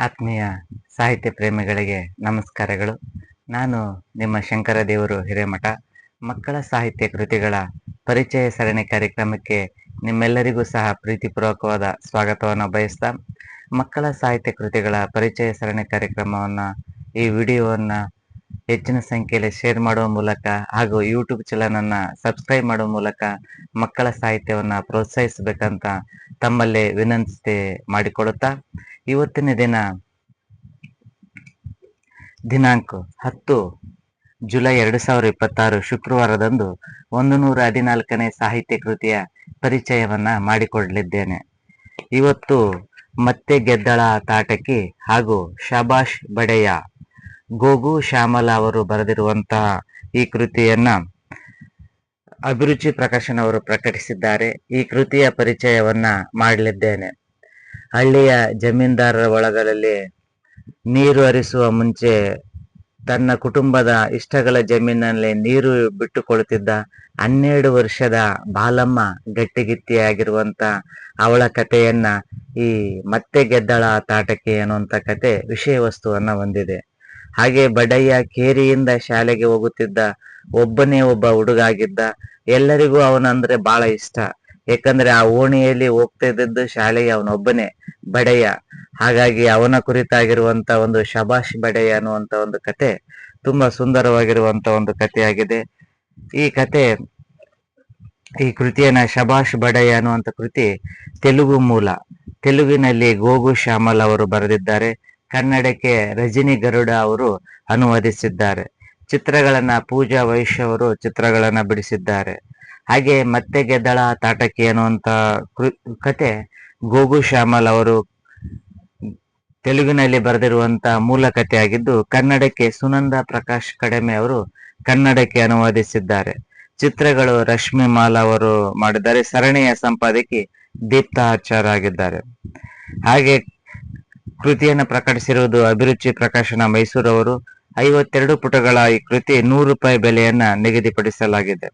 ಆತ್ಮೀಯ ಸಾಹಿತ್ಯ ಪ್ರೇಮಿಗಳಿಗೆ ನಮಸ್ಕಾರಗಳು. ನಾನು ನಿಮ್ಮ ಶಂಕರದೇವರು ಹಿರೇಮಠ. ಮಕ್ಕಳ ಸಾಹಿತ್ಯ ಕೃತಿಗಳ ಪರಿಚಯ ಸರಣಿ ಕಾರ್ಯಕ್ರಮಕ್ಕೆ ನಿಮ್ಮೆಲ್ಲರಿಗೂ ಸಹ ಪ್ರೀತಿಪೂರ್ವಕವಾದ ಸ್ವಾಗತವನ್ನು ಬಯಸ್ತಾ, ಮಕ್ಕಳ ಸಾಹಿತ್ಯ ಕೃತಿಗಳ ಪರಿಚಯ ಸರಣಿ ಕಾರ್ಯಕ್ರಮವನ್ನು, ಈ ವಿಡಿಯೋವನ್ನು ಹೆಚ್ಚಿನ ಸಂಖ್ಯೆಯಲ್ಲಿ ಶೇರ್ ಮಾಡುವ ಮೂಲಕ ಹಾಗೂ ಯೂಟ್ಯೂಬ್ ಚಾನಲನ್ನು ಸಬ್ಸ್ಕ್ರೈಬ್ ಮಾಡುವ ಮೂಲಕ ಮಕ್ಕಳ ಸಾಹಿತ್ಯವನ್ನು ಪ್ರೋತ್ಸಾಹಿಸಬೇಕಂತ ತಮ್ಮಲ್ಲಿ ವಿನಂತಿ ಮಾಡಿಕೊಡುತ್ತಾ, ಇವತ್ತಿನ ದಿನಾಂಕ 10 ಜುಲೈ 2026 ಶುಕ್ರವಾರದಂದು 114ನೇ ಸಾಹಿತ್ಯ ಕೃತಿಯ ಪರಿಚಯವನ್ನ ಮಾಡಿಕೊಡಲಿದ್ದೇನೆ. ಇವತ್ತು ಮತ್ತೆ ಗೆದ್ದಳ ತಾಟಕಿ ಹಾಗೂ ಶಬಾಷ್ ಬಡೆಯ ಗೋಗು ಶ್ಯಾಮಲ ಅವರು ಬರೆದಿರುವಂತಹ ಈ ಕೃತಿಯನ್ನ ಅಭಿರುಚಿ ಪ್ರಕಾಶನ ಅವರು ಪ್ರಕಟಿಸಿದ್ದಾರೆ. ಈ ಕೃತಿಯ ಪರಿಚಯವನ್ನ ಮಾಡಲಿದ್ದೇನೆ. ಹಳ್ಳಿಯ ಜಮೀನ್ದಾರರ ಒಳಗಳಲ್ಲಿ ನೀರು ಹರಿಸುವ ಮುಂಚೆ ತನ್ನ ಕುಟುಂಬದ ಇಷ್ಟಗಳ ಜಮೀನಿನಲ್ಲಿ ನೀರು ಬಿಟ್ಟುಕೊಳ್ಳುತ್ತಿದ್ದ 12 ವರ್ಷದ ಬಾಲಮ್ಮ ಗಟ್ಟಿಗಿತ್ತಿಯಾಗಿರುವಂತ ಅವಳ ಕಥೆಯನ್ನ ಈ ಮತ್ತೆ ಗೆದ್ದಳ ತಾಟಕಿ ಅನ್ನುವಂಥ ಕತೆ ವಿಷಯ ವಸ್ತುವನ್ನ ಹೊಂದಿದೆ. ಹಾಗೆ ಬಡಯ್ಯ ಕೇರಿಯಿಂದ ಶಾಲೆಗೆ ಹೋಗುತ್ತಿದ್ದ ಒಬ್ಬನೇ ಒಬ್ಬ ಹುಡುಗ ಆಗಿದ್ದ. ಎಲ್ಲರಿಗೂ ಅವನಂದ್ರೆ ಬಹಳ ಇಷ್ಟ. ಯಾಕಂದ್ರೆ ಆ ಓಣಿಯಲ್ಲಿ ಹೋಗ್ತಾ ಇದ್ದದ್ದು ಶಾಲೆಗೆ ಅವನೊಬ್ಬನೇ, ಬಡೆಯ. ಹಾಗಾಗಿ ಅವನ ಕುರಿತಾಗಿರುವಂತ ಒಂದು ಶಬಾಷ್ ಬಡೆಯ ಅನ್ನುವಂತ ಒಂದು ಕತೆ ತುಂಬಾ ಸುಂದರವಾಗಿರುವಂತ ಒಂದು ಕಥೆಯಾಗಿದೆ. ಈ ಕೃತಿಯನ್ನ ಶಬಾಷ್ ಬಡೆಯ ಅನ್ನುವಂತ ಕೃತಿ ತೆಲುಗು ಮೂಲ. ತೆಲುಗಿನಲ್ಲಿ ಗೋಗು ಶ್ಯಾಮಲ್ ಅವರು ಬರೆದಿದ್ದಾರೆ. ಕನ್ನಡಕ್ಕೆ ರಜನಿ ಗರುಡ ಅವರು ಅನುವಾದಿಸಿದ್ದಾರೆ. ಚಿತ್ರಗಳನ್ನ ಪೂಜಾ ವೈಶ್ಯ ಅವರು ಚಿತ್ರಗಳನ್ನ ಬಿಡಿಸಿದ್ದಾರೆ. ಹಾಗೆ ಮತ್ತೆ ಗೆದ್ದಳ ತಾಟಕಿ ಅನ್ನುವಂತ ಕತೆ ಗೋಗು ಶ್ಯಾಮಲ್ ಅವರು ತೆಲುಗಿನಲ್ಲಿ ಬರೆದಿರುವಂತ ಮೂಲ ಕಥೆಯಾಗಿದ್ದು, ಕನ್ನಡಕ್ಕೆ ಸುನಂದ ಪ್ರಕಾಶ್ ಕಡಿಮೆ ಅವರು ಕನ್ನಡಕ್ಕೆ ಅನುವಾದಿಸಿದ್ದಾರೆ. ಚಿತ್ರಗಳು ರಶ್ಮಿ ಮಾಲಾ ಅವರು ಮಾಡಿದ್ದಾರೆ. ಸರಣಿಯ ಸಂಪಾದಕಿ ದೀಪ್ತಾ ಆಚಾರ್ ಆಗಿದ್ದಾರೆ. ಹಾಗೆ ಕೃತಿಯನ್ನು ಪ್ರಕಟಿಸಿರುವುದು ಅಭಿರುಚಿ ಪ್ರಕಾಶನ ಮೈಸೂರವರು. 52 ಪುಟಗಳ ಈ ಕೃತಿ 100 ರೂಪಾಯಿ ಬೆಲೆಯನ್ನ ನಿಗದಿಪಡಿಸಲಾಗಿದೆ.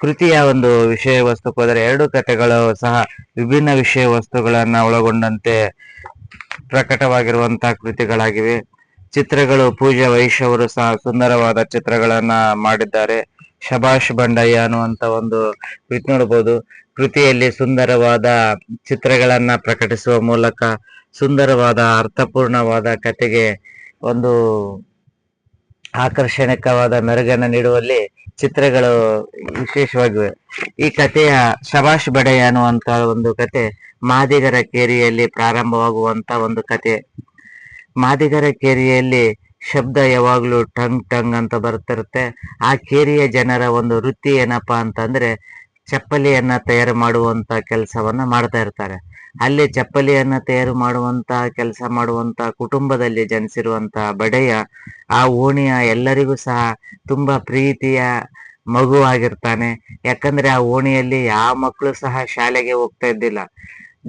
ಕೃತಿಯ ಒಂದು ವಿಷಯ ವಸ್ತುಕ್ಕೆ ಹೋದರೆ 2 ಕಥೆಗಳು ಸಹ ವಿಭಿನ್ನ ವಿಷಯ ವಸ್ತುಗಳನ್ನ ಒಳಗೊಂಡಂತೆ ಪ್ರಕಟವಾಗಿರುವಂತಹ ಕೃತಿಗಳಾಗಿವೆ. ಚಿತ್ರಗಳು ಪೂಜಾ ವೈಶ್ಯ ಅವರು ಸಹ ಸುಂದರವಾದ ಚಿತ್ರಗಳನ್ನ ಮಾಡಿದ್ದಾರೆ. ಶಬಾಷ್ ಬಂಡಯ್ಯ ಅನ್ನುವಂತ ಒಂದು ಕೃತಿ ನೋಡಬಹುದು. ಕೃತಿಯಲ್ಲಿ ಸುಂದರವಾದ ಚಿತ್ರಗಳನ್ನ ಪ್ರಕಟಿಸುವ ಮೂಲಕ ಸುಂದರವಾದ ಅರ್ಥಪೂರ್ಣವಾದ ಕಥೆಗೆ ಒಂದು ಆಕರ್ಷಣೀಯವಾದ ಮೆರುಗನ್ನು ನೀಡುವಲ್ಲಿ ಚಿತ್ರಗಳು ವಿಶೇಷವಾಗಿವೆ. ಈ ಕಥೆಯ ಶಬಾಷ್ ಬಡೆಯ ಅನ್ನುವಂತ ಒಂದು ಕತೆ ಮಾದಿಗರ ಕೇರಿಯಲ್ಲಿ ಪ್ರಾರಂಭವಾಗುವಂತ ಒಂದು ಕತೆ. ಮಾದಿಗರ ಕೇರಿಯಲ್ಲಿ ಶಬ್ದ ಯಾವಾಗ್ಲೂ ಟಂಗ್ ಟಂಗ್ ಅಂತ ಬರ್ತಿರುತ್ತೆ. ಆ ಕೇರಿಯ ಜನರ ಒಂದು ವೃತ್ತಿ ಏನಪ್ಪಾ ಅಂತಂದ್ರೆ ಚಪ್ಪಲಿಯನ್ನ ತಯಾರು ಮಾಡುವಂತ ಕೆಲಸವನ್ನ ಮಾಡ್ತಾ ಇರ್ತಾರೆ. ಅಲ್ಲಿ ಚಪ್ಪಲಿಯನ್ನ ತಯಾರು ಮಾಡುವಂತ ಕೆಲಸ ಮಾಡುವಂತ ಕುಟುಂಬದಲ್ಲಿ ಜನಿಸಿರುವಂತ ಬಡೆಯ ಆ ಓಣಿಯ ಎಲ್ಲರಿಗೂ ಸಹ ತುಂಬಾ ಪ್ರೀತಿಯ ಮಗು ಆಗಿರ್ತಾನೆ. ಯಾಕಂದ್ರೆ ಆ ಓಣಿಯಲ್ಲಿ ಯಾವ ಮಕ್ಕಳು ಸಹ ಶಾಲೆಗೆ ಹೋಗ್ತಾ ಇದ್ದಿಲ್ಲ.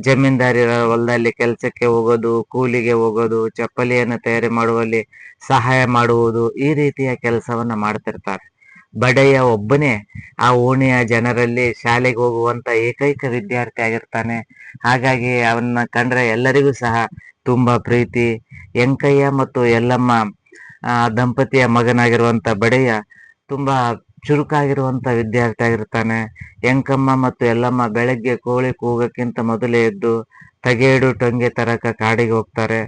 ಜಮೀನ್ದಾರಿರ ಹೊಲದಲ್ಲಿ ಕೆಲಸಕ್ಕೆ ಹೋಗೋದು, ಕೂಲಿಗೆ ಹೋಗೋದು, ಚಪ್ಪಲಿಯನ್ನು ತಯಾರಿ ಮಾಡುವಲ್ಲಿ ಸಹಾಯ ಮಾಡುವುದು, ಈ ರೀತಿಯ ಕೆಲಸವನ್ನ ಮಾಡ್ತಿರ್ತಾರೆ. ಬಡೆಯ ಒಬ್ಬನೇ ಆ ಓಣಿಯ ಜನರಲ್ಲಿ ಶಾಲೆಗೆ ಹೋಗುವಂತ ಏಕೈಕ ವಿದ್ಯಾರ್ಥಿ ಆಗಿರ್ತಾನೆ. ಹಾಗಾಗಿ ಅವನ್ನ ಕಂಡ್ರೆ ಎಲ್ಲರಿಗೂ ಸಹ ತುಂಬಾ ಪ್ರೀತಿ. ಎಂಕಯ್ಯ ಮತ್ತು ಯಲ್ಲಮ್ಮ ದಂಪತಿಯ ಮಗನಾಗಿರುವಂತ ಬಡೆಯ ತುಂಬಾ ಚುರುಕಾಗಿರುವಂತ ವಿದ್ಯಾರ್ಥಿ ಆಗಿರ್ತಾನೆ. ಎಂಕಮ್ಮ ಮತ್ತು ಯಲ್ಲಮ್ಮ ಬೆಳಗ್ಗೆ ಕೋಳಿ ಕೂಗಕ್ಕಿಂತ ಮೊದಲೇ ಎದ್ದು ತಗೇಡು ಟೊಂಗೆ ತರಕ ಕಾಡಿಗೆ ಹೋಗ್ತಾರೆ.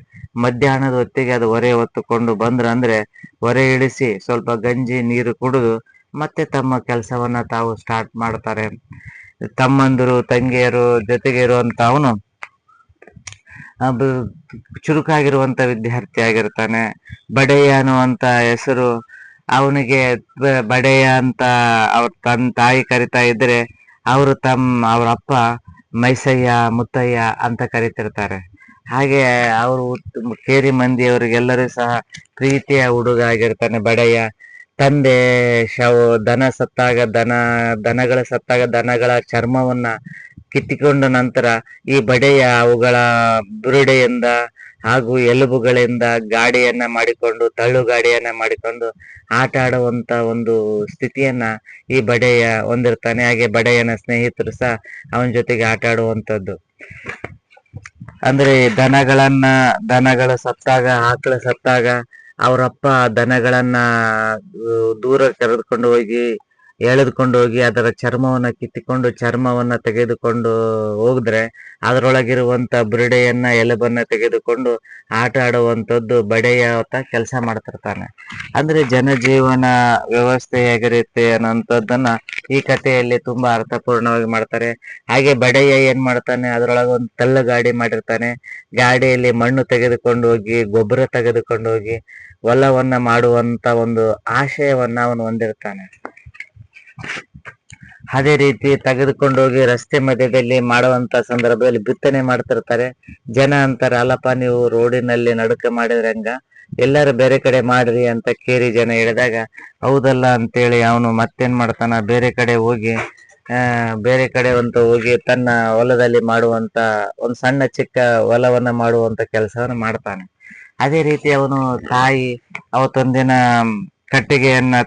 ಮಧ್ಯಾಹ್ನದ ಹೊತ್ತಿಗೆ ಅದು ಹೊರೆ ಹೊತ್ತುಕೊಂಡು ಬಂದ್ರೆ ಹೊರೆ ಇಳಿಸಿ ಸ್ವಲ್ಪ ಗಂಜಿ ನೀರು ಕುಡಿದು ಮತ್ತೆ ತಮ್ಮ ಕೆಲಸವನ್ನ ತಾವು ಸ್ಟಾರ್ಟ್ ಮಾಡ್ತಾರೆ. ತಮ್ಮಂದಿರು ತಂಗಿಯರು ಜೊತೆಗೆ ಇರುವಂತ ಅವನು ಚುರುಕಾಗಿರುವಂತ ವಿದ್ಯಾರ್ಥಿ ಆಗಿರ್ತಾನೆ. ಬಡೆಯ ಅನ್ನುವಂತ ಹೆಸರು ಅವನಿಗೆ ಬಡೆಯ ಅಂತ ತನ್ನ ತಾಯಿ ಕರಿತಾ ಇದ್ರೆ ಅವ್ರ ಅಪ್ಪ ಮೈಸಯ್ಯ ಮುತ್ತಯ್ಯ ಅಂತ ಕರಿತಿರ್ತಾರೆ. ಹಾಗೆ ಅವರು ಕೇರಿ ಮಂದಿಯವರಿಗೆಲ್ಲರೂ ಸಹ ಪ್ರೀತಿಯ ಹುಡುಗ ಆಗಿರ್ತಾನೆ ಬಡೆಯ. ತಂದೆ ದನಗಳ ಸತ್ತಾಗ ದನಗಳ ಚರ್ಮವನ್ನ ಕಿತ್ತಿಕೊಂಡ ನಂತರ ಈ ಬಡೆಯ ಅವುಗಳ ಬುರುಡೆಯಿಂದ ಹಾಗೂ ಎಲುಬುಗಳಿಂದ ಗಾಡಿಯನ್ನ ಮಾಡಿಕೊಂಡು, ತಳ್ಳು ಗಾಡಿಯನ್ನ ಮಾಡಿಕೊಂಡು ಆಟ ಆಡುವಂತ ಒಂದು ಸ್ಥಿತಿಯನ್ನ ಈ ಬಡೆಯ ಹೊಂದಿರ್ತಾನೆ. ಹಾಗೆ ಬಡೆಯನ ಸ್ನೇಹಿತರು ಸಹ ಅವನ ಜೊತೆಗೆ ಆಟ ಆಡುವಂತದ್ದು. ಅಂದ್ರೆ ದನಗಳು ಸತ್ತಾಗ, ಆಕಳು ಸತ್ತಾಗ ಅವರಪ್ಪ ದನಗಳನ್ನ ದೂರ ಕರೆದುಕೊಂಡು ಹೋಗಿ ಎಳೆದುಕೊಂಡು ಹೋಗಿ ಅದರ ಚರ್ಮವನ್ನ ತೆಗೆದುಕೊಂಡು ಹೋಗಿದ್ರೆ ಅದರೊಳಗಿರುವಂತ ಬುರುಡೆಯನ್ನ, ಎಲುಬನ್ನ ತೆಗೆದುಕೊಂಡು ಆಟ ಆಡುವಂತದ್ದು ಬಡೆಯ ಕೆಲಸ ಮಾಡ್ತಿರ್ತಾನೆ. ಅಂದ್ರೆ ಜನಜೀವನ ವ್ಯವಸ್ಥೆ ಹೇಗಿರುತ್ತೆ ಅನ್ನೋಂಥದ್ದನ್ನ ಈ ಕಥೆಯಲ್ಲಿ ತುಂಬಾ ಅರ್ಥಪೂರ್ಣವಾಗಿ ಮಾಡ್ತಾರೆ. ಹಾಗೆ ಬಡೆಯ ಏನ್ ಮಾಡ್ತಾನೆ, ಅದ್ರೊಳಗೆ ಒಂದು ತಳ್ಳು ಗಾಡಿ ಮಾಡಿರ್ತಾನೆ. ಗಾಡಿಯಲ್ಲಿ ಮಣ್ಣು ತೆಗೆದುಕೊಂಡು ಹೋಗಿ, ಗೊಬ್ಬರ ತೆಗೆದುಕೊಂಡು ಹೋಗಿ ಹೊಲವನ್ನ ಮಾಡುವಂತ ಒಂದು ಆಶಯವನ್ನ ಅವನು ಹೊಂದಿರ್ತಾನೆ. ಅದೇ ರೀತಿ ತೆಗೆದುಕೊಂಡು ಹೋಗಿ ರಸ್ತೆ ಮಧ್ಯದಲ್ಲಿ ಮಾಡುವಂತ ಸಂದರ್ಭದಲ್ಲಿ ಬಿತ್ತನೆ ಮಾಡ್ತಿರ್ತಾರೆ. ಜನ ಅಂತಾರೆ, ಅಲ್ಲಪ್ಪ ನೀವು ರೋಡಿನಲ್ಲಿ ನಡುಕ ಮಾಡಿದ್ರೆ ಹಂಗ, ಎಲ್ಲರೂ ಬೇರೆ ಕಡೆ ಮಾಡ್ರಿ ಅಂತ ಕೇರಿ ಜನ ಹೇಳಿದಾಗ ಹೌದಲ್ಲ ಅಂತೇಳಿ ಅವನು ಮತ್ತೇನ್ ಮಾಡ್ತಾನ, ಬೇರೆ ಕಡೆ ಹೋಗಿ ತನ್ನ ಹೊಲದಲ್ಲಿ ಮಾಡುವಂತ ಒಂದು ಸಣ್ಣ ಚಿಕ್ಕ ಹೊಲವನ್ನ ಮಾಡುವಂತ ಕೆಲಸವನ್ನ ಮಾಡ್ತಾನೆ. ಅದೇ ರೀತಿ ಅವನು ತಾಯಿ ಅವತ್ತೊಂದಿನ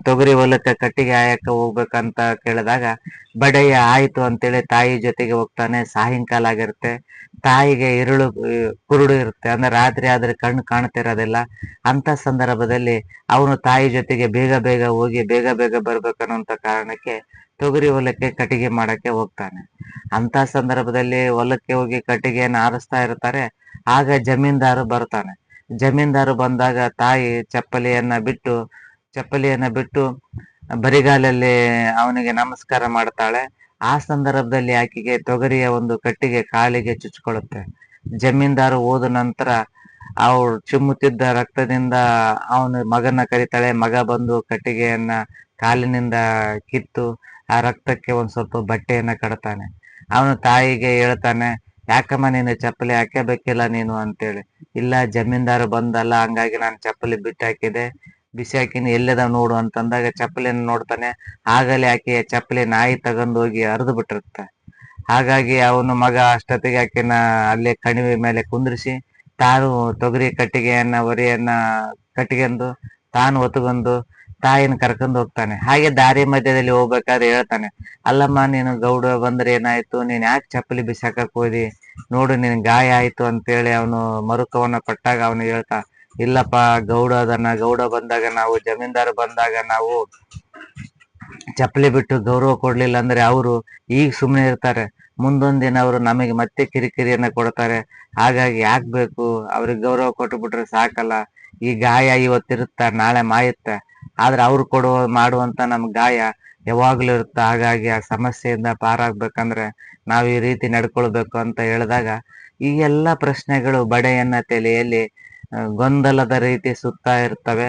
ತೊಗರಿ ಹೊಲಕ್ಕೆ ಕಟ್ಟಿಗೆ ಆಯಕ್ಕೆ ಹೋಗ್ಬೇಕಂತ ಕೇಳಿದಾಗ ಬಡೆಯ ಆಯ್ತು ಅಂತೇಳಿ ತಾಯಿ ಜೊತೆಗೆ ಹೋಗ್ತಾನೆ. ಸಾಯಂಕಾಲ ಆಗಿರುತ್ತೆ, ತಾಯಿಗೆ ಕುರುಡು ಇರುತ್ತೆ, ಅಂದ್ರೆ ರಾತ್ರಿ ಆದ್ರೆ ಕಣ್ಣು ಕಾಣ್ತಿರೋದಿಲ್ಲ. ಅಂತ ಸಂದರ್ಭದಲ್ಲಿ ಅವನು ತಾಯಿ ಜೊತೆಗೆ ಬೇಗ ಬೇಗ ಹೋಗಿ ಬೇಗ ಬೇಗ ಬರ್ಬೇಕನ್ನುವಂತ ಕಾರಣಕ್ಕೆ ತೊಗರಿ ಹೊಲಕ್ಕೆ ಕಟ್ಟಿಗೆ ಮಾಡಕ್ಕೆ ಹೋಗ್ತಾನೆ. ಅಂತ ಸಂದರ್ಭದಲ್ಲಿ ಹೊಲಕ್ಕೆ ಹೋಗಿ ಕಟ್ಟಿಗೆಯನ್ನು ಆರಿಸ್ತಾ ಇರ್ತಾರೆ. ಆಗ ಜಮೀನ್ದಾರು ಬರ್ತಾನೆ. ಜಮೀನ್ದಾರು ಬಂದಾಗ ತಾಯಿ ಚಪ್ಪಲಿಯನ್ನ ಬಿಟ್ಟು ಬರಿಗಾಲಲ್ಲಿ ಅವನಿಗೆ ನಮಸ್ಕಾರ ಮಾಡ್ತಾಳೆ. ಆ ಸಂದರ್ಭದಲ್ಲಿ ಆಕೆಗೆ ತೊಗರಿಯ ಒಂದು ಕಟ್ಟಿಗೆ ಕಾಲಿಗೆ ಚುಚ್ಕೊಳ್ಳುತ್ತೆ. ಜಮೀನ್ದಾರು ಹೋದ ನಂತರ ಅವಳು ಚಿಮ್ಮುತ್ತಿದ್ದ ರಕ್ತದಿಂದ ಅವನ ಮಗನ ಕರಿತಾಳೆ. ಮಗ ಬಂದು ಕಟ್ಟಿಗೆಯನ್ನ ಕಾಲಿನಿಂದ ಕಿತ್ತು ಆ ರಕ್ತಕ್ಕೆ ಒಂದ್ ಸ್ವಲ್ಪ ಬಟ್ಟೆಯನ್ನ ಕಟ್ತಾನೆ. ಅವನು ತಾಯಿಗೆ ಹೇಳ್ತಾನೆ, ಯಾಕಮ್ಮ ನೀನು ಚಪ್ಪಲಿ ಹಾಕಬೇಕಿಲ್ಲ ನೀನು ಅಂತೇಳಿ. ಇಲ್ಲ, ಜಮೀನ್ದಾರು ಬಂದಲ್ಲ, ಹಂಗಾಗಿ ನಾನು ಚಪ್ಪಲಿ ಬಿಟ್ಟು ಹಾಕಿದೆ, ಬಿಸಿ ಹಾಕಿನಿ, ಎಲ್ಲದ ನೋಡು ಅಂತಂದಾಗ ಚಪ್ಪಲಿಯನ್ನು ನೋಡ್ತಾನೆ. ಆಗಲೇ ಆಕೆಯ ಚಪ್ಪಲಿ ನಾಯಿ ತಗೊಂಡು ಹೋಗಿ ಹರಿದು ಬಿಟ್ಟಿರುತ್ತೆ. ಹಾಗಾಗಿ ಅವನು ಮಗ ಅಷ್ಟೊತ್ತಿಗೆ ಆಕೆನ ಅಲ್ಲೇ ಕಣಿವೆ ಮೇಲೆ ಕುಂದ್ರಿಸಿ ತಾನು ತೊಗರಿ ಹೊರೆಯನ್ನ ಕಟ್ಟಿಗೆಂದು ತಾನು ಹೊತ್ಕೊಂಡು ತಾಯಿನ ಕರ್ಕೊಂಡು ಹೋಗ್ತಾನೆ. ಹಾಗೆ ದಾರಿ ಮಧ್ಯದಲ್ಲಿ ಹೋಗ್ಬೇಕಾದ್ರೆ ಹೇಳ್ತಾನೆ, ಅಲ್ಲಮ್ಮ ನೀನು ಗೌಡ ಬಂದ್ರೆ ಏನಾಯ್ತು, ನೀನ್ ಯಾಕೆ ಚಪ್ಪಲಿ ಬಿಸಾಕಕ್ ಹೋದಿ, ನೋಡು ನಿನ್ ಗಾಯ ಆಯ್ತು ಅಂತೇಳಿ ಅವನು ಮರುಕವನ್ನ ಕೊಟ್ಟಾಗ ಅವನು ಹೇಳ್ತಾ, ಇಲ್ಲಪ್ಪ, ಗೌಡ ಬಂದಾಗ ಜಮೀನ್ದಾರ್ ಬಂದಾಗ ನಾವು ಚಪ್ಪಲಿ ಬಿಟ್ಟು ಗೌರವ ಕೊಡ್ಲಿಲ್ಲ ಅಂದ್ರೆ ಅವರು ಈಗ ಸುಮ್ಮನೆ ಇರ್ತಾರೆ, ಮುಂದೊಂದ್ ದಿನ ಅವರು ನಮಗೆ ಮತ್ತೆ ಕಿರಿಕಿರಿಯನ್ನ ಕೊಡ್ತಾರೆ. ಹಾಗಾಗಿ ಯಾಕ್ ಬೇಕು, ಅವ್ರಿಗೆ ಗೌರವ ಕೊಟ್ಟು ಬಿಟ್ರೆ ಸಾಕಲ್ಲ. ಈ ಗಾಯ ಇವತ್ತಿರುತ್ತ, ನಾಳೆ ಮಾಯುತ್ತೆ, ಆದ್ರೆ ಅವ್ರು ಮಾಡುವಂತ ನಮ್ ಗಾಯ ಯಾವಾಗ್ಲೂ ಇರುತ್ತೆ. ಹಾಗಾಗಿ ಆ ಸಮಸ್ಯೆಯಿಂದ ಪಾರಾಗ್ಬೇಕಂದ್ರೆ ನಾವ್ ಈ ರೀತಿ ನಡ್ಕೊಳ್ಬೇಕು ಅಂತ ಹೇಳಿದಾಗ ಈ ಎಲ್ಲಾ ಪ್ರಶ್ನೆಗಳು ಬಡೆಯನ್ನ ತಲೆಯಲ್ಲಿ ಗೊಂದಲದ ರೀತಿ ಸುತ್ತಾ ಇರ್ತವೆ.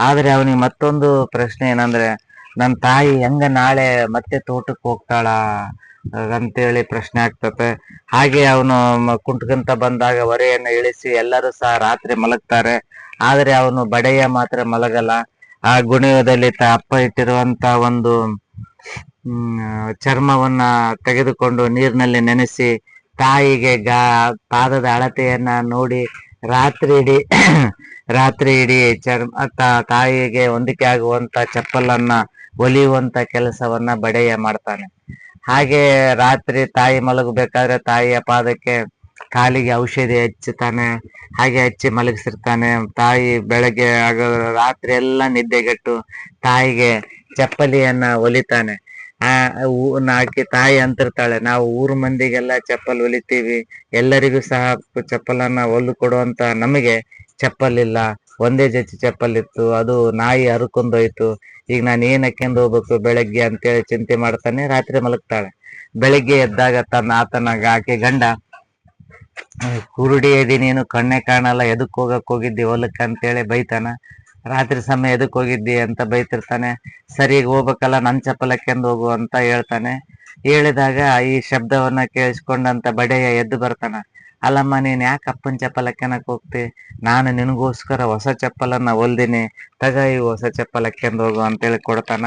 ಆದ್ರೆ ಅವನಿಗೆ ಮತ್ತೊಂದು ಪ್ರಶ್ನೆ ಏನಂದ್ರೆ, ನನ್ ತಾಯಿ ಹೆಂಗ ನಾಳೆ ಮತ್ತೆ ತೋಟಕ್ಕೆ ಹೋಗ್ತಾಳ ಅಂತೇಳಿ ಪ್ರಶ್ನೆ ಆಗ್ತತೆ. ಹಾಗೆ ಅವನು ಕುಂಟ್ಕಂತ ಬಂದಾಗ ಹೊರೆಯನ್ನ ಇಳಿಸಿ ಎಲ್ಲರೂ ಸಹ ರಾತ್ರಿ ಮಲಗ್ತಾರೆ. ಆದ್ರೆ ಅವನು ಬಡೆಯ ಮಾತ್ರ ಮಲಗಲ್ಲ. ಆ ಗುಣಿಯದಲ್ಲಿ ಅಪ್ಪ ಇಟ್ಟಿರುವಂತ ಒಂದು ಚರ್ಮವನ್ನ ತೆಗೆದುಕೊಂಡು ನೀರಿನಲ್ಲಿ ನೆನೆಸಿ ತಾಯಿಗೆ ಪಾದದ ಅಳತೆಯನ್ನ ನೋಡಿ ರಾತ್ರಿ ಇಡೀ ತಾಯಿಗೆ ಹೊಂದಿಕೆ ಆಗುವಂತ ಚಪ್ಪಲನ್ನ ಹೊಲಿಯುವಂತ ಕೆಲಸವನ್ನ ಬಡೆಯ ಮಾಡ್ತಾನೆ. ಹಾಗೆ ರಾತ್ರಿ ತಾಯಿ ಮಲಗಬೇಕಾದ್ರೆ ತಾಯಿಯ ಪಾದಕ್ಕೆ ಕಾಲಿಗೆ ಔಷಧಿ ಹಚ್ಚುತ್ತಾನೆ. ಹಾಗೆ ಹಚ್ಚಿ ಮಲಗಿಸಿರ್ತಾನೆ. ತಾಯಿ ಬೆಳಗ್ಗೆ ರಾತ್ರಿ ಎಲ್ಲ ನಿದ್ದೆಗೆಟ್ಟು ತಾಯಿಗೆ ಚಪ್ಪಲಿಯನ್ನ ಹೊಲಿತಾನೆ. ನಾಕಿ ತಾಯಿ ಅಂತಿರ್ತಾಳೆ, ನಾವು ಊರು ಮಂದಿಗೆಲ್ಲ ಚಪ್ಪಲ್ ಹೊಲಿತೀವಿ, ಎಲ್ಲರಿಗೂ ಸಹ ಚಪ್ಪಲನ್ನ ಹೊಲ್ದು ಕೊಡುವಂತ ನಮಗೆ ಚಪ್ಪಲ್ ಇಲ್ಲ, ಒಂದೇ ಜೊತೆ ಚಪ್ಪಲ್ ಇತ್ತು, ಅದು ನಾಯಿ ಹರ್ಕೊಂಡೋಯ್ತು, ಈಗ ನಾನು ಏನ್ ಹಾಕ್ಯಂಡ್ ಹೋಗ್ಬೇಕು ಬೆಳಗ್ಗೆ ಅಂತೇಳಿ ಚಿಂತೆ ಮಾಡ್ತಾನೆ. ರಾತ್ರಿ ಮಲಗ್ತಾಳೆ. ಬೆಳಿಗ್ಗೆ ಎದ್ದಾಗ ಆಕೆ ಗಂಡ, ಕುರುಡಿ ಎದಿ ನೀನು ಕಣ್ಣೆ ಕಾಣಲ್ಲ, ಎದಕ್ ಹೋಗಿದ್ದಿ ಹೊಲಕ್ಕೆ ಅಂತೇಳಿ ಬೈತಾನ. ರಾತ್ರಿ ಸಮಯ ಎದಕ್ ಹೋಗಿದ್ದಿ ಅಂತ ಬೈತಿರ್ತಾನೆ. ಸರಿ, ಹೋಗ್ಬೇಕಲ್ಲ, ನನ್ ಚಪ್ಪಲ್ ಹಾಕ್ಯಂಡ್ ಹೋಗು ಅಂತ ಹೇಳ್ತಾನೆ. ಹೇಳಿದಾಗ ಈ ಶಬ್ದವನ್ನ ಕೇಳಿಸ್ಕೊಂಡಂತ ಬಡೆಯ ಎದ್ದು ಬರ್ತಾನ. ಅಲ್ಲಮ್ಮ, ನೀನ್ ಯಾಕೆ ಅಪ್ಪನ ಚಪ್ಪಲ್ ಹಾಕ್ಯನಕ್ ಹೋಗ್ತಿ, ನಾನು ನಿನಗೋಸ್ಕರ ಹೊಸ ಚಪ್ಪಲನ್ನ ಹೊಲ್ದಿನಿ, ಈ ಹೊಸ ಚಪ್ಪಲ್ ಹಾಕ್ಯಂಡ್ ಹೋಗು ಅಂತೇಳಿ ಕೊಡ್ತಾನ.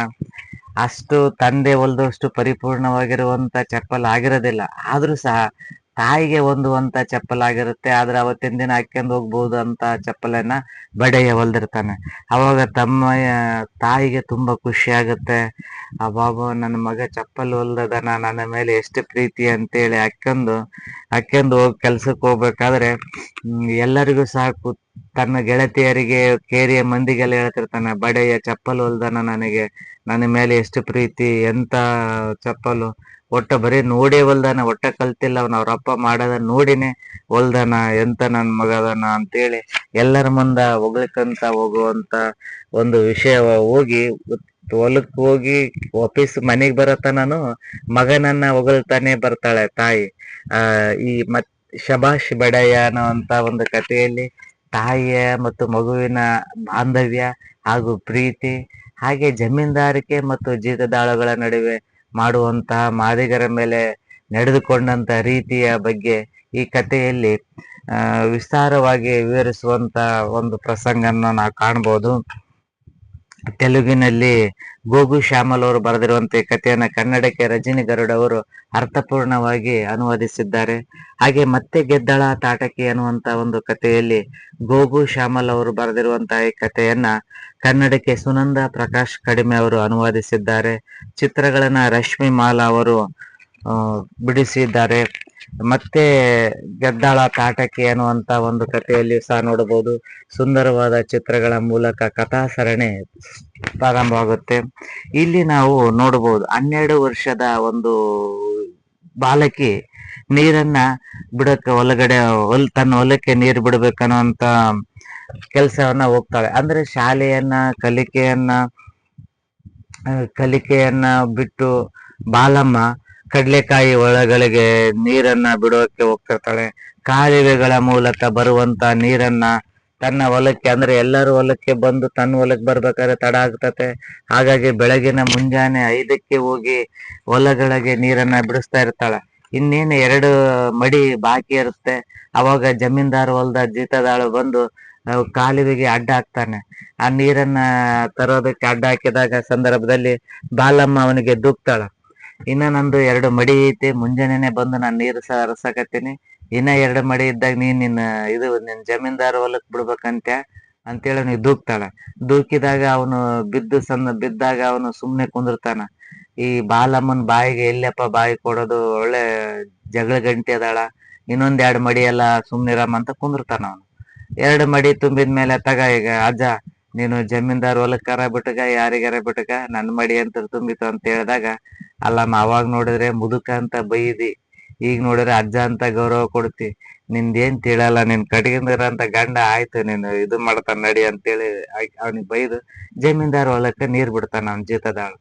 ಅಷ್ಟು ತಂದೆ ಹೊಲ್ದಷ್ಟು ಪರಿಪೂರ್ಣವಾಗಿರುವಂತ ಚಪ್ಪಲ್ ಆಗಿರೋದಿಲ್ಲ. ಆದ್ರೂ ಸಹ ತಾಯಿಗೆ ಹೊಂದುವಂತ ಚಪ್ಪಲಾಗಿರುತ್ತೆ. ಆದ್ರೆ ಅವತ್ತಿನ ದಿನ ಹಾಕ್ಯಂಡ್ ಹೋಗ್ಬೋದು ಅಂತ ಚಪ್ಪಲನ್ನ ಬಡೆಯ ಹೊಲ್ದಿರ್ತಾನೆ. ಅವಾಗ ತಾಯಿಗೆ ತುಂಬಾ ಖುಷಿ ಆಗುತ್ತೆ. ಅಬ್ಬಾಬಾ, ನನ್ನ ಮಗ ಚಪ್ಪಲ್ ಹೊಲ್ದದನ, ನನ್ನ ಮೇಲೆ ಎಷ್ಟು ಪ್ರೀತಿ ಅಂತೇಳಿ ಹಾಕ್ಯಂದು ಹೋಗಿ ಕೆಲ್ಸಕ್ಕೆ ಹೋಗ್ಬೇಕಾದ್ರೆ ಎಲ್ಲರಿಗೂ ಸಾಕು, ತನ್ನ ಗೆಳತಿಯರಿಗೆ, ಕೇರಿಯ ಮಂದಿಗೆಲ್ಲ ಹೇಳ್ತಿರ್ತಾನೆ, ಬಡೆಯ ಚಪ್ಪಲ್ ಹೊಲ್ದನ, ನನ್ನ ಮೇಲೆ ಎಷ್ಟು ಪ್ರೀತಿ, ಎಂತ ಚಪ್ಪಲು, ಒಟ್ಟ ಬರೀ ನೋಡೇ ಹೊಲ್ದಾನ, ಒಟ್ಟ ಕಲ್ತಿಲ್ಲ, ಅವ್ರಪ್ಪ ಮಾಡೋದ ನೋಡಿನೇ ಹೊಲ್ದಾನ, ಎಂತ ನನ್ ಮಗದನ ಅಂತೇಳಿ ಎಲ್ಲರ ಮುಂದ ಹೊಗಳ್ಕಂತ ಹೋಗುವಂತ ಒಂದು ವಿಷಯ. ಹೊಲಕ್ ಹೋಗಿ ವಾಪಸ್ ಮನೆಗ್ ಬರತನನು ಮಗನನ್ನ ಹೊಗಳ್ತಾನೆ ಬರ್ತಾಳೆ ತಾಯಿ. ಈ ಶಬಾಷ್ ಬಡಯ್ಯ ಅನ್ನುವಂತ ಒಂದು ಕಥೆಯಲ್ಲಿ ತಾಯಿಯ ಮತ್ತು ಮಗುವಿನ ಬಾಂಧವ್ಯ ಹಾಗೂ ಪ್ರೀತಿ, ಹಾಗೆ ಜಮೀನ್ದಾರಿಕೆ ಮತ್ತು ಜೀತದಾಳುಗಳ ನಡುವೆ ಮಾಡುವಂತಹ ಮಾದಿಗರ ಮೇಲೆ ನಡೆದುಕೊಂಡಂತ ರೀತಿಯ ಬಗ್ಗೆ ಈ ಕಥೆಯಲ್ಲಿ ವಿಸ್ತಾರವಾಗಿ ವಿವರಿಸುವಂತ ಒಂದು ಪ್ರಸಂಗನ ನಾವು ಕಾಣ್ಬೋದು. ತೆಲುಗಿನಲ್ಲಿ ಗೋಗು ಶ್ಯಾಮಲ್ ಅವರು ಬರೆದಿರುವಂತೆ ಕಥೆಯನ್ನ ಕನ್ನಡಕ್ಕೆ ರಜನಿ ಗರುಡ್ ಅವರು ಅರ್ಥಪೂರ್ಣವಾಗಿ ಅನುವಾದಿಸಿದ್ದಾರೆ. ಹಾಗೆ ಮತ್ತೆ ಗೆದ್ದಳ ತಾಟಕಿ ಅನ್ನುವಂತ ಒಂದು ಕಥೆಯಲ್ಲಿ ಗೋಗು ಶ್ಯಾಮಲ್ ಅವರು ಬರೆದಿರುವಂತಹ ಈ ಕಥೆಯನ್ನ ಕನ್ನಡಕ್ಕೆ ಸುನಂದ ಪ್ರಕಾಶ್ ಕಡಿಮೆ ಅವರು ಅನುವಾದಿಸಿದ್ದಾರೆ. ಚಿತ್ರಗಳನ್ನ ರಶ್ಮಿ ಮಾಲಾ ಅವರು ಬಿಡಿಸಿದ್ದಾರೆ. ಮತ್ತೆ ಗೆದ್ದಾಳ ತಾಟಕಿ ಅನ್ನುವಂತ ಒಂದು ಕಥೆಯಲ್ಲಿ ಸಹ ನೋಡಬಹುದು. ಸುಂದರವಾದ ಚಿತ್ರಗಳ ಮೂಲಕ ಕಥಾ ಸರಣಿ ಪ್ರಾರಂಭವಾಗುತ್ತೆ. ಇಲ್ಲಿ ನಾವು ನೋಡಬಹುದು 12 ವರ್ಷದ ಒಂದು ಬಾಲಕಿ ನೀರನ್ನ ಬಿಡಕ್ಕೆ ಒಳಗಡೆ ತನ್ನ ಹೊಲಕ್ಕೆ ನೀರು ಬಿಡ್ಬೇಕನ್ನುವಂತ ಕೆಲಸವನ್ನ ಹೋಗ್ತಾಳೆ. ಅಂದ್ರೆ ಶಾಲೆಯನ್ನ ಕಲಿಕೆಯನ್ನ ಬಿಟ್ಟು ಬಾಲಮ್ಮ ಕಡ್ಲೆಕಾಯಿ ಒಳಗಳಿಗೆ ನೀರನ್ನ ಬಿಡೋಕೆ ಹೋಗ್ತಿರ್ತಾಳೆ. ಕಾಲುವೆಗಳ ಮೂಲಕ ಬರುವಂತ ನೀರನ್ನ ತನ್ನ ಹೊಲಕ್ಕೆ, ಅಂದ್ರೆ ಎಲ್ಲರೂ ಹೊಲಕ್ಕೆ ಬಂದು ತನ್ನ ಹೊಲಕ್ಕೆ ಬರ್ಬೇಕಾದ್ರೆ ತಡ ಆಗ್ತತೆ. ಹಾಗಾಗಿ ಬೆಳಗಿನ ಮುಂಜಾನೆ 5ಕ್ಕೆ ಹೋಗಿ ಹೊಲಗಳಿಗೆ ನೀರನ್ನ ಬಿಡಿಸ್ತಾ ಇರ್ತಾಳೆ. ಇನ್ನೇನು 2 ಮಡಿ ಬಾಕಿ ಇರುತ್ತೆ. ಅವಾಗ ಜಮೀನ್ದಾರ್ ಹೊಲದ ಜೀತದಾಳು ಬಂದು ಕಾಲುವೆಗೆ ಅಡ್ಡ ಹಾಕ್ತಾನೆ. ಆ ನೀರನ್ನ ತರೋದಕ್ಕೆ ಅಡ್ಡ ಹಾಕಿದಾಗ ಸಂದರ್ಭದಲ್ಲಿ ಬಾಲಮ್ಮ ಅವನಿಗೆ ದೂಕ್ತಾಳ, ಇನ್ನ ನಂದು 2 ಮಡಿ ಐತಿ, ಮುಂಜಾನೆನೆ ಬಂದು ನಾನು ನೀರು ಹರಸಕತ್ತೀನಿ, ಇನ್ನ 2 ಮಡಿ ಇದ್ದಾಗ ನಿನ್ ಜಮೀನ್ದಾರ್ ಹೊಲಕ್ ಬಿಡ್ಬೇಕಂತ್ಯ ಅಂತೇಳಿ ನೀ ದೂಕ್ತಾಳ. ದೂಕಿದಾಗ ಅವನು ಬಿದ್ದಾಗ ಅವನು ಸುಮ್ನೆ ಕುಂದಿರ್ತಾನ. ಈ ಬಾಲಮ್ಮನ್ ಬಾಯಿಗೆ ಎಲ್ಲಪ್ಪ ಬಾಯಿ ಕೊಡೋದು, ಒಳ್ಳೆ ಜಗಳ ಗಂಟೆ ಅದಾಳ, ಇನ್ನೊಂದ್ 2 ಮಡಿ ಎಲ್ಲ ಸುಮ್ನಿರಮ್ಮ ಅಂತ ಕುಂದಿರ್ತಾನ ಅವನು. 2 ಮಡಿ ತುಂಬಿದ್ಮೇಲೆ ಈಗ ಅಜ್ಜ, ನೀನು ಜಮೀನ್ದಾರ್ ಹೊಲಕ್ಕಾರ ಬಿಟ್ಟಗ ಯಾರಿಗಾರ ಬಿಟ್ಟಗ, ನನ್ ಮಡಿ ಅಂತ ತುಂಬಿತು ಅಂತ ಹೇಳಿದಾಗ, ಅಲ್ಲಮ್ಮ ಅವಾಗ ನೋಡಿದ್ರೆ ಮುದುಕ ಅಂತ ಬೈದಿ, ಈಗ ನೋಡಿದ್ರೆ ಅಜ್ಜ ಅಂತ ಗೌರವ ಕೊಡ್ತಿ, ನಿಂದೇನ್ ತಿಳಲ್ಲ, ನಿನ್ ಕಟ್ಗಿಂದಿರಂತ ಗಂಡ ಆಯ್ತು, ನೀನು ಇದು ಮಾಡ್ತಾನ ನಡಿ ಅಂತೇಳಿ ಅವನಿಗೆ ಬೈದು ಜಮೀನ್ದಾರ್ ಹೊಲಕ್ಕೆ ನೀರ್ ಬಿಡ್ತಾನ ಅವನ್ ಜೀತದಾಳು.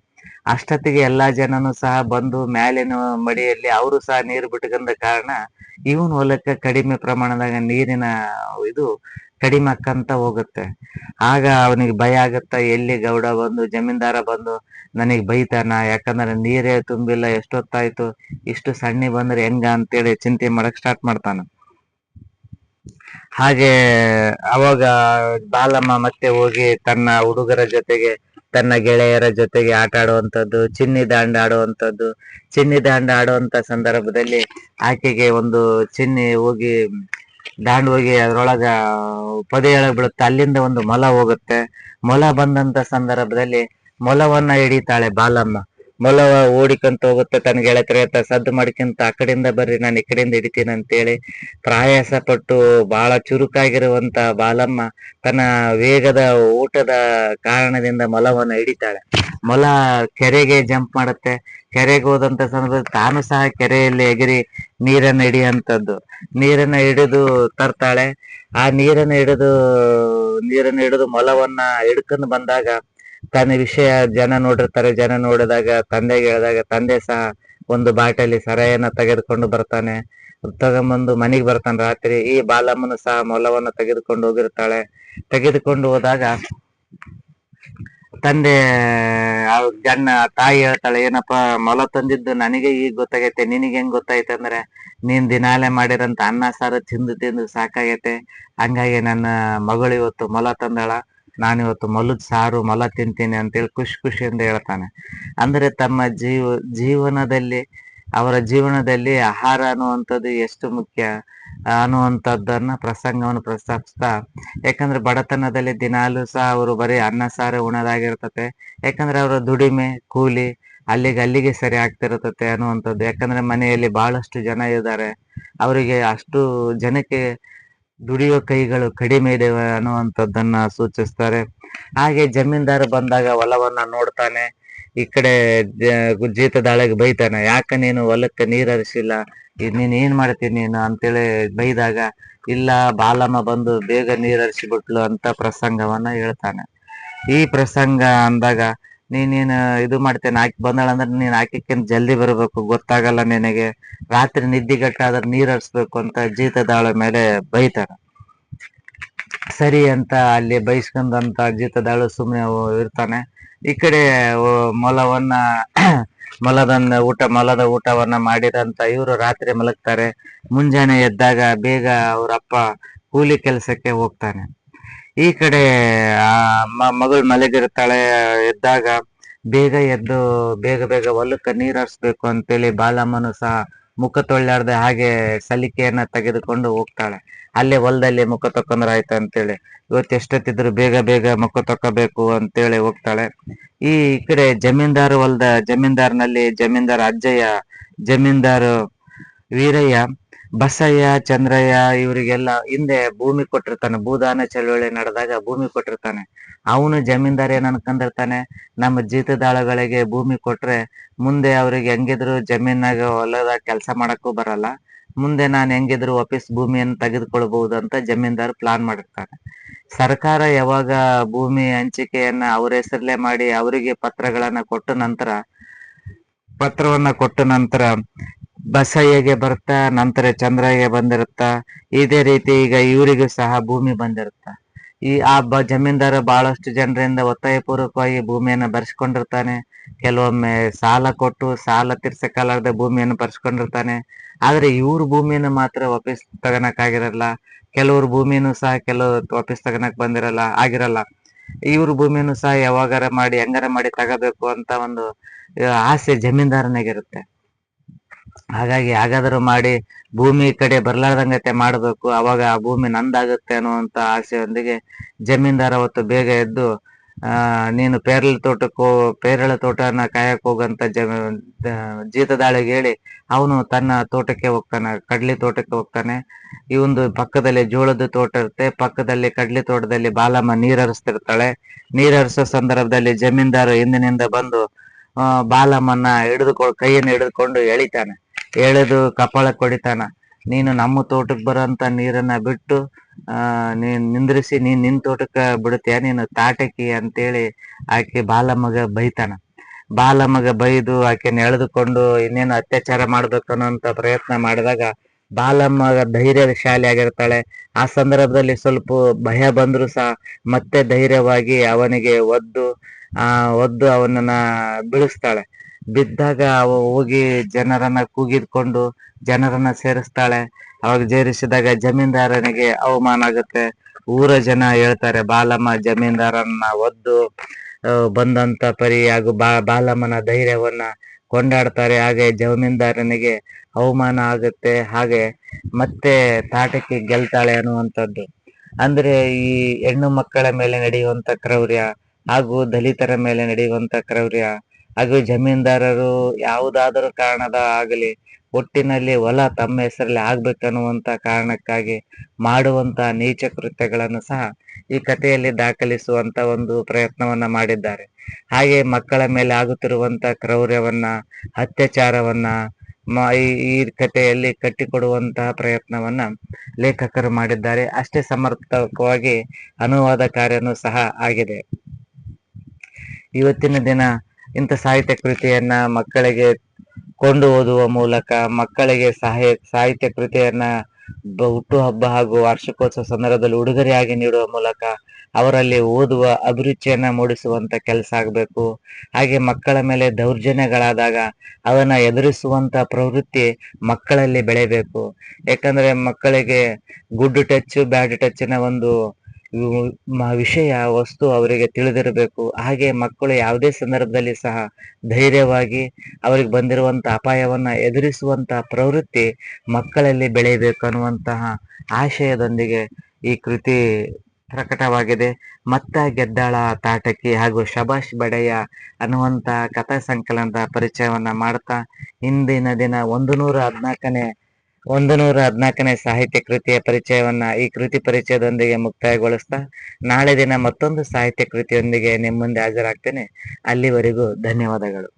ಅಷ್ಟೊತ್ತಿಗೆ ಎಲ್ಲಾ ಜನನು ಸಹ ಬಂದು ಮ್ಯಾಲಿನ ಮಡಿಯಲ್ಲಿ ಅವರು ಸಹ ನೀರು ಬಿಟ್ಕೊಂಡ ಕಾರಣ ಇವನ್ ಹೊಲಕ್ಕೆ ಕಡಿಮೆ ಪ್ರಮಾಣದಾಗ ನೀರಿನ ಇದು ಕಡಿಮೆ ಅಕ್ಕಂತ ಹೋಗುತ್ತೆ. ಆಗ ಅವನಿಗೆ ಭಯ ಆಗತ್ತ, ಎಲ್ಲಿ ಗೌಡ ಬಂದು ಜಮೀನ್ದಾರ ಬಂದು ನನಗ್ ಬೈತಾನ, ಯಾಕಂದ್ರೆ ನೀರೇ ತುಂಬಿಲ್ಲ, ಎಷ್ಟೊತ್ತಾಯ್ತು, ಇಷ್ಟು ಸಣ್ಣಿ ಬಂದ್ರೆ ಹೆಂಗ ಅಂತೇಳಿ ಚಿಂತೆ ಮಾಡಕ್ ಸ್ಟಾರ್ಟ್ ಮಾಡ್ತಾನ. ಹಾಗೆ ಅವಾಗ ಬಾಲಮ್ಮ ಮತ್ತೆ ಹೋಗಿ ತನ್ನ ಹುಡುಗರ ಜೊತೆಗೆ, ತನ್ನ ಗೆಳೆಯರ ಜೊತೆಗೆ ಆಟ ಆಡುವಂಥದ್ದು, ಚಿನ್ನಿ ದಾಂಡು ಆಡುವಂತ ಸಂದರ್ಭದಲ್ಲಿ ಆಕೆಗೆ ಒಂದು ಚಿನ್ನಿ ಹೋಗಿ ಅದ್ರೊಳಗ ಪೊದೆ ಒಳಗ್ ಬೀಳುತ್ತೆ. ಅಲ್ಲಿಂದ ಒಂದು ಮೊಲ ಹೋಗುತ್ತೆ. ಮೊಲ ಬಂದಂತ ಸಂದರ್ಭದಲ್ಲಿ ಮೊಲವನ್ನ ಹಿಡಿತಾಳೆ ಬಾಲಮ್ಮ. ಮೊಲವ ಓಡಿಕೊಂತ ಹೋಗುತ್ತೆ, ತನ್ನ ಗೆಳತಿಯರ ಹತ್ರ ಸದ್ದು ಮಾಡ್ಕೊಂತ, ಆ ಕಡೆಯಿಂದ ಬರ್ರಿ ನಾನು ಈ ಕಡೆಯಿಂದ ಹಿಡಿತೀನಿ ಅಂತೇಳಿ ಪ್ರಯಾಸ ಪಟ್ಟು ಬಹಳ ಚುರುಕಾಗಿರುವಂತ ಬಾಲಮ್ಮ ತನ್ನ ವೇಗದ ಓಟದ ಕಾರಣದಿಂದ ಮೊಲವನ್ನ ಹಿಡಿತಾಳೆ. ಮೊಲ ಕೆರೆಗೆ ಜಂಪ್ ಮಾಡುತ್ತೆ. ಕೆರೆಗೆ ಹೋದಂತ ಸಂದರ್ಭದಲ್ಲಿ ತಾನು ಸಹ ಕೆರೆಯಲ್ಲಿ ಎಗರಿ ನೀರನ್ನ ಹಿಡಿದು ತರ್ತಾಳೆ. ಆ ನೀರನ್ನ ಹಿಡಿದು ಮೊಲವನ್ನ ಹಿಡ್ಕೊಂಡು ಬಂದಾಗ ತನ್ನ ವಿಷಯ ಜನ ನೋಡಿದಾಗ ತಂದೆಗೆ ಹೇಳಿದಾಗ ತಂದೆ ಸಹ ಒಂದು ಬಾಟಲಿ ಸರಾಯನ್ನ ತೆಗೆದುಕೊಂಡು ಬರ್ತಾನೆ. ತಗೊಂಬಂದು ಮನೆಗೆ ಬರ್ತಾನೆ ರಾತ್ರಿ. ಈ ಬಾಲಮ್ಮನು ಸಹ ಮೊಲವನ್ನ ತೆಗೆದುಕೊಂಡು ಹೋಗಿರ್ತಾಳೆ. ತೆಗೆದುಕೊಂಡು ಹೋದಾಗ ತಾಯಿ ಹೇಳ್ತಾಳೆ, ಏನಪ್ಪಾ ಮೊಲ ತಂದಿದ್ದು ನನಗೆ ಈಗ ಗೊತ್ತಾಗೈತೆ, ನಿನಗೆ ಹೆಂಗ್ ಗೊತ್ತಾಯ್ತಂದ್ರೆ ನೀನ್ ದಿನಾಲೆ ಮಾಡಿರಂತ ಅನ್ನ ಸಾರು ತಿಂದು ಸಾಕಾಗೈತೆ, ಹಂಗಾಗಿ ನನ್ನ ಮಗಳು ಇವತ್ತು ಮೊಲ ತಂದಾಳ, ನಾನಿವತ್ತು ಮೊಲದ ಸಾರು ಮೊಲ ತಿಂತೀನಿ ಅಂತೇಳಿ ಖುಷಿಯಿಂದ ಹೇಳ್ತಾನೆ. ಅಂದ್ರೆ ತಮ್ಮ ಜೀವನದಲ್ಲಿ ಅವರ ಜೀವನದಲ್ಲಿ ಆಹಾರ ಅನ್ನುವಂಥದ್ದು ಎಷ್ಟು ಮುಖ್ಯ ಅನ್ನುವಂಥದ್ದನ್ನ ಪ್ರಸಂಗವನ್ನು ಪ್ರಸ್ತಾಪಿಸ್ತಾ, ಯಾಕಂದ್ರೆ ಬಡತನದಲ್ಲಿ ದಿನಾಲೂ ಸಹ ಅವರು ಬರೀ ಅನ್ನ ಸಾರು ಉಣದಾಗಿರ್ತತೆ. ಯಾಕಂದ್ರೆ ಅವರ ದುಡಿಮೆ ಕೂಲಿ ಅಲ್ಲಿಗೆ ಸರಿ ಆಗ್ತಿರ್ತತೆ ಅನ್ನುವಂಥದ್ದು. ಯಾಕಂದ್ರೆ ಮನೆಯಲ್ಲಿ ಬಹಳಷ್ಟು ಜನ ಇದ್ದಾರೆ, ಅವರಿಗೆ ಅಷ್ಟು ಜನಕ್ಕೆ ದುಡಿಯುವ ಕೈಗಳು ಕಡಿಮೆ ಇದೆ ಅನ್ನುವಂಥದ್ದನ್ನ ಸೂಚಿಸ್ತಾರೆ. ಹಾಗೆ ಜಮೀನ್ದಾರ ಬಂದಾಗ ಹೊಲವನ್ನ ನೋಡ್ತಾನೆ, ಈ ಕಡೆ ಜೀತದಾಳಿಗೆ ಬೈತಾನೆ, ಯಾಕ ನೀನು ಹೊಲಕ್ಕೆ ನೀರ್ ಹರಿಸಿಲ್ಲ, ನೀನ್ ಏನ್ ಮಾಡ್ತೀನಿ ನೀನು ಅಂತೇಳಿ ಬೈದಾಗ, ಇಲ್ಲ ಬಾಲಮ್ಮ ಬಂದು ಬೇಗ ನೀರ್ ಹರಿಸಿಬಿಟ್ಲು ಅಂತ ಪ್ರಸಂಗವನ್ನ ಹೇಳ್ತಾನೆ. ಈ ಪ್ರಸಂಗ ಅಂದಾಗ, ನೀನೇನು ಇದು ಮಾಡ್ತೇನೆ, ಆಕಿ ಬಂದಾಳಂದ್ರೆ ನೀನ್ ಆಕಿಕ್ಕಿಂತ ಜಲ್ದಿ ಬರ್ಬೇಕು, ಗೊತ್ತಾಗಲ್ಲ ನಿನಗೆ, ರಾತ್ರಿ ನಿದ್ದಿಗಟ್ಟಾದ್ರೆ ನೀರ್ ಹರಿಸ್ಬೇಕು ಅಂತ ಜೀತದಾಳ ಮೇಲೆ ಬೈತಾರ. ಸರಿ ಅಂತ ಅಲ್ಲಿ ಬೈಸ್ಕೊಂಡಂತ ಜೀತದಾಳು ಸುಮ್ಮನೆ ಇರ್ತಾನೆ. ಈ ಕಡೆ ಮೊಲವನ್ನ ಮೊಲದ ಊಟವನ್ನ ಮಾಡಿದಂತ ಇವರು ರಾತ್ರಿ ಮಲಗ್ತಾರೆ. ಮುಂಜಾನೆ ಎದ್ದಾಗ ಬೇಗ ಅವರಪ್ಪ ಕೂಲಿ ಕೆಲಸಕ್ಕೆ ಹೋಗ್ತಾನೆ. ಈ ಕಡೆ ಮಗಳು ಮಲಗಿರ್ತಾಳೆ. ಎದ್ದಾಗ ಬೇಗ ಎದ್ದು ಬೇಗ ಹೊಲಕ್ಕೆ ನೀರ್ ಹರಿಸ್ಬೇಕು ಅಂತೇಳಿ ಬಾಲಮ್ಮನು ಸಹ ಮುಖ ತೊಳ್ಲಾರ್ದೆ ಹಾಗೆ ಸಲಿಕೆಯನ್ನ ತೆಗೆದುಕೊಂಡು ಹೋಗ್ತಾಳೆ. ಅಲ್ಲೇ ಹೊಲದಲ್ಲಿ ಮುಖ ತಕೊಂಡ್ರ ಆಯ್ತು ಅಂತೇಳಿ, ಇವತ್ತು ಎಷ್ಟೊತ್ತಿದ್ರು ಬೇಗ ಮುಖ ತಕ್ಕೋಬೇಕು ಅಂತೇಳಿ ಹೋಗ್ತಾಳೆ. ಈ ಕಡೆ ಜಮೀನ್ದಾರ್ನಲ್ಲಿ ಜಮೀನ್ದಾರ್ ಅಜ್ಜಯ್ಯ, ಜಮೀನ್ದಾರ್ ವೀರಯ್ಯ, ಬಸಯ್ಯ, ಚಂದ್ರಯ್ಯ ಇವರಿಗೆಲ್ಲ ಹಿಂದೆ ಭೂಮಿ ಕೊಟ್ಟಿರ್ತಾನೆ. ಭೂದಾನ ಚಳವಳಿ ನಡೆದಾಗ ಭೂಮಿ ಕೊಟ್ಟಿರ್ತಾನೆ. ಅವನು ಜಮೀನ್ದಾರ್ ಏನ್ ಅನ್ಕೊಂಡಿರ್ತಾನೆ, ನಮ್ಮ ಜೀತದಾಳಗಳಿಗೆ ಭೂಮಿ ಕೊಟ್ರೆ ಮುಂದೆ ಅವ್ರಿಗೆ ಹೆಂಗಿದ್ರು ಜಮೀನಾಗ ಹೊಲದಾಗ ಕೆಲಸ ಮಾಡಕ್ಕೂ ಬರಲ್ಲ, ಮುಂದೆ ನಾನು ಹೆಂಗಿದ್ರು ವಾಪಸ್ ಭೂಮಿಯನ್ನು ತೆಗೆದುಕೊಳ್ಬಹುದು ಅಂತ ಜಮೀನ್ದಾರ್ ಪ್ಲಾನ್ ಮಾಡಿರ್ತಾನೆ. ಸರ್ಕಾರ ಯಾವಾಗ ಭೂಮಿ ಹಂಚಿಕೆಯನ್ನ ಅವ್ರ ಹೆಸರಲ್ಲೇ ಮಾಡಿ ಅವರಿಗೆ ಪತ್ರವನ್ನ ಕೊಟ್ಟ ನಂತರ ಬಸಯ್ಯಗೆ ಬರ್ತಾ, ನಂತರ ಚಂದ್ರಯ್ಯಗೆ ಬಂದಿರುತ್ತ. ಇದೇ ರೀತಿ ಈಗ ಇವರಿಗೂ ಸಹ ಭೂಮಿ ಬಂದಿರುತ್ತ. ಜಮೀನ್ದಾರ ಬಹಳಷ್ಟು ಜನರಿಂದ ಒತ್ತಾಯಪೂರ್ವಕವಾಗಿ ಭೂಮಿಯನ್ನು ಬರ್ಸ್ಕೊಂಡಿರ್ತಾನೆ. ಕೆಲವೊಮ್ಮೆ ಸಾಲ ಕೊಟ್ಟು ಸಾಲ ತೀರ್ಸಕ್ಕಾಗದೆ ಭೂಮಿಯನ್ನು ಬರ್ಸ್ಕೊಂಡಿರ್ತಾನೆ. ಆದ್ರೆ ಇವ್ರ ಭೂಮಿಯನ್ನು ಮಾತ್ರ ವಾಪಸ್ ತಗೋಣಕ್ಕಾಗಿರಲ್ಲ. ಕೆಲವ್ರ ಭೂಮಿನೂ ಸಹ ವಾಪಸ್ ತಗೋಣಕ್ ಆಗಿರಲ್ಲ. ಇವ್ರ ಭೂಮಿಯನ್ನು ಸಹ ಯಾವಾಗಾರ ಮಾಡಿ ಹೆಂಗಾರ ಮಾಡಿ ತಗೋಬೇಕು ಅಂತ ಒಂದು ಆಸೆ ಜಮೀನ್ದಾರನಿಗಿರುತ್ತೆ. ಹಾಗಾಗಿ ಹಾಗಾದ್ರೂ ಮಾಡಿ ಭೂಮಿ ಕಡೆ ಬರ್ಲಾರ್ದಂಗತೆ ಮಾಡ್ಬೇಕು, ಅವಾಗ ಆ ಭೂಮಿ ನಂದಾಗುತ್ತೆ ಅನ್ನುವಂತ ಆಸೆಯೊಂದಿಗೆ ಜಮೀನ್ದಾರ ಅವತ್ತು ಬೇಗ ಎದ್ದು, ನೀನು ಪೇರಳ ತೋಟನ ಕಾಯಕ್ ಹೋಗಂತ ಜೀತದಾಳಿಗೆ ಹೇಳಿ ಅವನು ತನ್ನ ತೋಟಕ್ಕೆ ಹೋಗ್ತಾನೆ, ಕಡ್ಲಿ ತೋಟಕ್ಕೆ ಹೋಗ್ತಾನೆ. ಈ ಒಂದು ಪಕ್ಕದಲ್ಲಿ ಜೋಳದ ತೋಟ ಇರುತ್ತೆ, ಪಕ್ಕದಲ್ಲಿ ಕಡ್ಲಿ ತೋಟದಲ್ಲಿ ಬಾಲಮ್ಮ ನೀರ್ ಹರಿಸ್ತಿರ್ತಾಳೆ. ನೀರ್ ಹರಿಸೋ ಸಂದರ್ಭದಲ್ಲಿ ಜಮೀನ್ದಾರ ಹಿಂದಿನಿಂದ ಬಂದು ಬಾಲಮ್ಮನ ಕೈಯನ್ನು ಹಿಡಿದುಕೊಂಡು ಎಳಿತಾನೆ. ಎಳೆದು ಕಪಾಳ ಕೊಡಿತಾನ, ನೀನು ನಮ್ಮ ತೋಟಕ್ಕೆ ಬರೋಂತ ನೀರನ್ನ ಬಿಟ್ಟು ನೀನ್ ನಿಂದ್ರಿಸಿ ನಿನ್ ತೋಟಕ್ಕೆ ಬಿಡುತ್ತೀಯ, ನೀನು ತಾಟಕಿ ಅಂತೇಳಿ ಆಕೆ ಬಾಲಮ್ಮಗ ಬೈತಾನ. ಬಾಲಮ್ಮಗ ಬೈದು ಆಕೆನ ಎಳೆದುಕೊಂಡು ಇನ್ನೇನು ಅತ್ಯಾಚಾರ ಮಾಡ್ಬೇಕು ಅನ್ನೋಂತ ಪ್ರಯತ್ನ ಮಾಡಿದಾಗ ಬಾಲಮ್ಮಗ ಧೈರ್ಯಶಾಲಿ ಆಗಿರ್ತಾಳೆ. ಆ ಸಂದರ್ಭದಲ್ಲಿ ಸ್ವಲ್ಪ ಭಯ ಬಂದ್ರು ಸಹ ಮತ್ತೆ ಧೈರ್ಯವಾಗಿ ಅವನಿಗೆ ಒದ್ದು ಅವನನ್ನ ಬೀಳಿಸ್ತಾಳೆ. ಬಿದ್ದಾಗ ಅವ ಹೋಗಿ ಜನರನ್ನ ಕೂಗಿದ್ಕೊಂಡು ಜನರನ್ನ ಸೇರಿಸ್ತಾಳೆ. ಅವಾಗ ಸೇರಿಸಿದಾಗ ಜಮೀನ್ದಾರನಿಗೆ ಅವಮಾನ ಆಗುತ್ತೆ. ಊರ ಜನ ಹೇಳ್ತಾರೆ, ಬಾಲಮ್ಮ ಜಮೀನ್ದಾರನ್ನ ಒದ್ದು ಬಂದಂತ ಪರಿ ಹಾಗೂ ಬಾಲಮ್ಮನ ಧೈರ್ಯವನ್ನ ಕೊಂಡಾಡ್ತಾರೆ. ಹಾಗೆ ಜಮೀನ್ದಾರನಿಗೆ ಅವಮಾನ ಆಗುತ್ತೆ. ಹಾಗೆ ಮತ್ತೆ ತಾಟಕಿ ಗೆಲ್ತಾಳೆ ಅನ್ನುವಂಥದ್ದು. ಅಂದ್ರೆ ಈ ಹೆಣ್ಣು ಮಕ್ಕಳ ಮೇಲೆ ನಡೆಯುವಂತ ಕ್ರೌರ್ಯ ಹಾಗೂ ದಲಿತರ ಮೇಲೆ ನಡೆಯುವಂತ ಕ್ರೌರ್ಯ ಹಾಗೂ ಜಮೀನ್ದಾರರು ಯಾವುದಾದರೂ ಕಾರಣದ ಆಗಲಿ ಒಟ್ಟಿನಲ್ಲಿ ಹೊಲ ತಮ್ಮ ಹೆಸರಲ್ಲಿ ಆಗ್ಬೇಕನ್ನುವಂತ ಕಾರಣಕ್ಕಾಗಿ ಮಾಡುವಂತ ನೀಚ ಕೃತ್ಯಗಳನ್ನು ಸಹ ಈ ಕಥೆಯಲ್ಲಿ ದಾಖಲಿಸುವಂತ ಒಂದು ಪ್ರಯತ್ನವನ್ನ ಮಾಡಿದ್ದಾರೆ. ಹಾಗೆ ಮಕ್ಕಳ ಮೇಲೆ ಆಗುತ್ತಿರುವಂತ ಕ್ರೌರ್ಯವನ್ನ, ಅತ್ಯಾಚಾರವನ್ನ ಈ ಕಥೆಯಲ್ಲಿ ಕಟ್ಟಿಕೊಡುವಂತಹ ಪ್ರಯತ್ನವನ್ನ ಲೇಖಕರು ಮಾಡಿದ್ದಾರೆ. ಅಷ್ಟೇ ಸಮರ್ಪಕವಾಗಿ ಅನುವಾದ ಕಾರ್ಯನೂ ಸಹ ಆಗಿದೆ. ಇವತ್ತಿನ ದಿನ ಇಂಥ ಸಾಹಿತ್ಯ ಕೃತಿಯನ್ನ ಮಕ್ಕಳಿಗೆ ಕೊಂಡು ಓದುವ ಮೂಲಕ, ಮಕ್ಕಳಿಗೆ ಸಾಹಿತ್ಯ ಕೃತಿಯನ್ನ ಹುಟ್ಟುಹಬ್ಬ ಹಾಗೂ ವಾರ್ಷಿಕೋತ್ಸವ ಸಂದರ್ಭದಲ್ಲಿ ಉಡುಗೊರೆಯಾಗಿ ನೀಡುವ ಮೂಲಕ ಅವರಲ್ಲಿ ಓದುವ ಅಭಿರುಚಿಯನ್ನ ಮೂಡಿಸುವಂತ ಕೆಲಸ ಆಗಬೇಕು. ಹಾಗೆ ಮಕ್ಕಳ ಮೇಲೆ ದೌರ್ಜನ್ಯಗಳಾದಾಗ ಅವನ್ನ ಎದುರಿಸುವಂತ ಪ್ರವೃತ್ತಿ ಮಕ್ಕಳಲ್ಲಿ ಬೆಳೆಯಬೇಕು. ಯಾಕಂದ್ರೆ ಮಕ್ಕಳಿಗೆ ಗುಡ್ ಟಚ್ ಬ್ಯಾಡ್ ಟಚ್ನ ಒಂದು ವಿಷಯ ವಸ್ತು ಅವರಿಗೆ ತಿಳಿದಿರಬೇಕು. ಹಾಗೆ ಮಕ್ಕಳು ಯಾವುದೇ ಸಂದರ್ಭದಲ್ಲಿ ಸಹ ಧೈರ್ಯವಾಗಿ ಅವರಿಗೆ ಬಂದಿರುವಂತ ಅಪಾಯವನ್ನ ಎದುರಿಸುವಂತ ಪ್ರವೃತ್ತಿ ಮಕ್ಕಳಲ್ಲಿ ಬೆಳೆಯಬೇಕು ಅನ್ನುವಂತಹ ಆಶಯದೊಂದಿಗೆ ಈ ಕೃತಿ ಪ್ರಕಟವಾಗಿದೆ. ಮತ್ತ ಗೆದ್ದಾಳ ತಾಟಕಿ ಹಾಗೂ ಶಬಾಷ್ ಬಡೆಯ ಅನ್ನುವಂತ ಕಥಾ ಸಂಕಲನದ ಪರಿಚಯವನ್ನ ಮಾಡ್ತಾ ಇಂದಿನ ದಿನ 114ನೇ ಸಾಹಿತ್ಯ ಕೃತಿಯ ಪರಿಚಯವನ್ನ ಈ ಕೃತಿ ಪರಿಚಯದೊಂದಿಗೆ ಮುಕ್ತಾಯಗೊಳಿಸ್ತಾ ನಾಳೆ ದಿನ ಮತ್ತೊಂದು ಸಾಹಿತ್ಯ ಕೃತಿಯೊಂದಿಗೆ ನಿಮ್ಮ ಮುಂದೆ ಹಾಜರಾಗ್ತೇನೆ. ಅಲ್ಲಿವರೆಗೂ ಧನ್ಯವಾದಗಳು.